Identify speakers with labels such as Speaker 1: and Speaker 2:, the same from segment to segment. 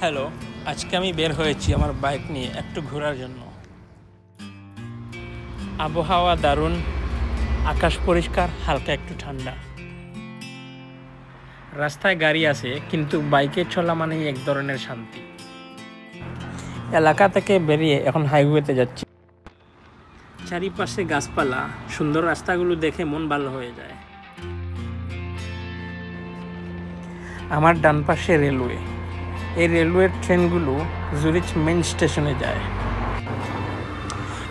Speaker 1: Hello, আজকে আমি বের হয়েছি আমার বাইক নিয়ে একটু ঘোরার জন্য। আবহাওয়া দারুণ, আকাশ পরিষ্কার, হালকা একটু ঠান্ডা। রাস্তায় গাড়ি আছে, কিন্তু বাইকে চলা মানেই এক ধরনের শান্তি। এলাকা থেকে বেরিয়ে এখন হাইওয়েতে যাচ্ছি। চারিপাশে গাছপালা, সুন্দর রাস্তাগুলো দেখে মন ভালো হয়ে যায়। আমার ডান পাশে রেলওয়ে। এই রেলওয়ের ট্রেনগুলো জুরিচ মেইন স্টেশনে যায়।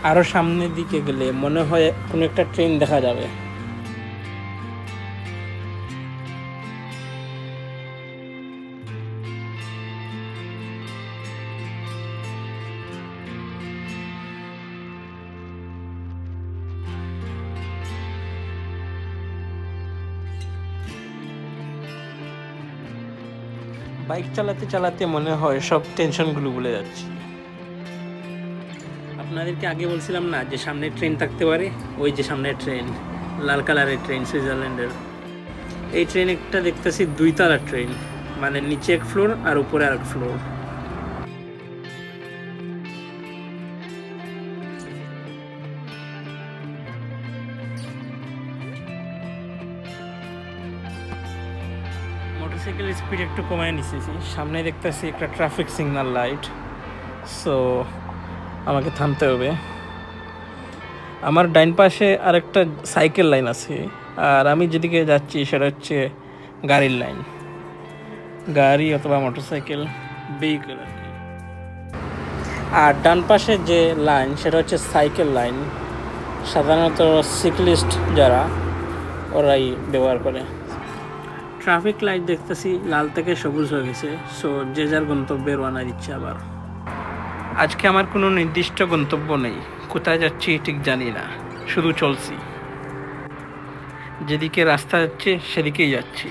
Speaker 1: আরও সামনের দিকে গেলে মনে হয় কোনো একটা ট্রেন দেখা যাবে। বাইক চালাতে চালাতে মনে হয় সব টেনশনগুলো ভুলে যাচ্ছি। আপনাদেরকে আগে বলছিলাম না যে সামনে ট্রেন থাকতে পারে, ওই যে সামনে ট্রেন, লাল কালারের ট্রেন, সুইজারল্যান্ডের। এই ট্রেন একটা দেখতেছি 2 তলার ট্রেন, মানে নিচে এক ফ্লোর আর উপরে আর এক ফ্লোর। মোটরসাইকেলের স্পিড একটু কমায় নিতেছি। সামনে দেখতেছি একটা ট্রাফিক সিগন্যাল লাইট, সো আমাকে থামতে হবে। আমার ডাইন পাশে আরেকটা সাইকেল লাইন আছে, আর আমি যেদিকে যাচ্ছি সেটা হচ্ছে গাড়ির লাইন, গাড়ি অথবা মোটরসাইকেল, ভেহিকেল আর কি। আর ডান পাশে যে লাইন সেটা হচ্ছে সাইকেল লাইন, সাধারণত সাইক্লিস্ট যারা ওরাই ব্যবহার করে। ট্রাফিক লাইট দেখতেছি লাল থেকে সবুজ হয়ে গেছে, সো যে যার গন্তব্যে রওনা দিচ্ছে। আবার আজকে আমার কোনো নির্দিষ্ট গন্তব্য নেই, কোথায় যাচ্ছি ঠিক জানি না, শুধু চলছি। যেদিকে রাস্তা যাচ্ছে সেদিকেই যাচ্ছি।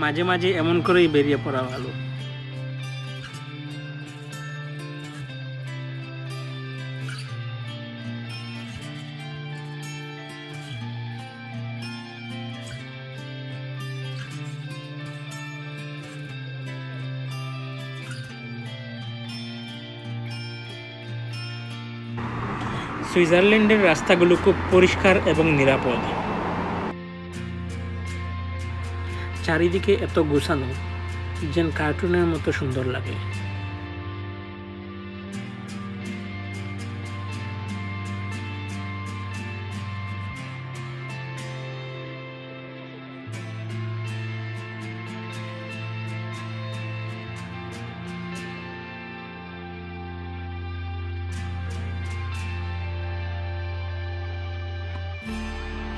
Speaker 1: মাঝে মাঝে এমন করেই বেরিয়ে পড়া ভালো। সুইজারল্যান্ডের রাস্তাগুলো খুব পরিষ্কার এবং নিরাপদ। চারিদিকে এত গোছানো, যেন কার্টুনের মতো সুন্দর লাগে।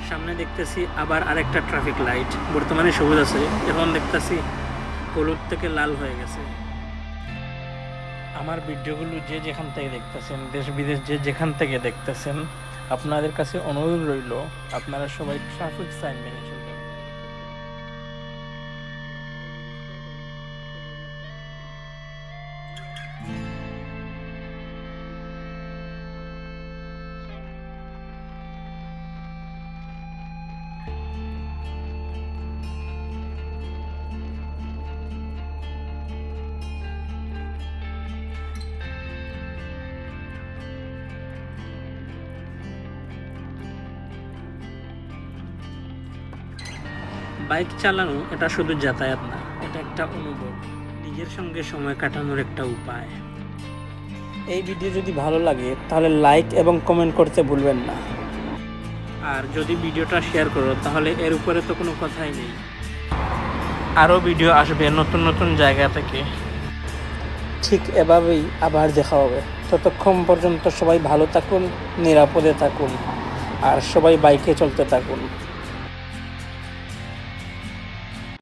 Speaker 1: সামনে দেখতেছি আবার আরেকটা ট্রাফিক লাইট, বর্তমানে সবুজ আছে, এখন দেখতেছি হলুদ থেকে লাল হয়ে গেছে। আমার ভিডিওগুলো যে যেখান থেকে দেখতেছেন, দেশ বিদেশ যে যেখান থেকে দেখতেছেন, আপনাদের কাছে অনুরোধ রইল আপনারা সবাই ট্রাফিক সাইন মেনে চলবেন। বাইক চালানো এটা শুধু যাতায়াত না, এটা একটা অনুভব, নিজের সঙ্গে সময় কাটানোর একটা উপায়। এই ভিডিও যদি ভালো লাগে তাহলে লাইক এবং কমেন্ট করতে ভুলবেন না। আর যদি ভিডিওটা শেয়ার করো তাহলে এর উপরে তো কোনো কথাই নেই। আরও ভিডিও আসবে নতুন নতুন জায়গা থেকে। ঠিক এভাবেই আবার দেখা হবে। ততক্ষণ পর্যন্ত সবাই ভালো থাকুন, নিরাপদে থাকুন, আর সবাই বাইকে চলতে থাকুন।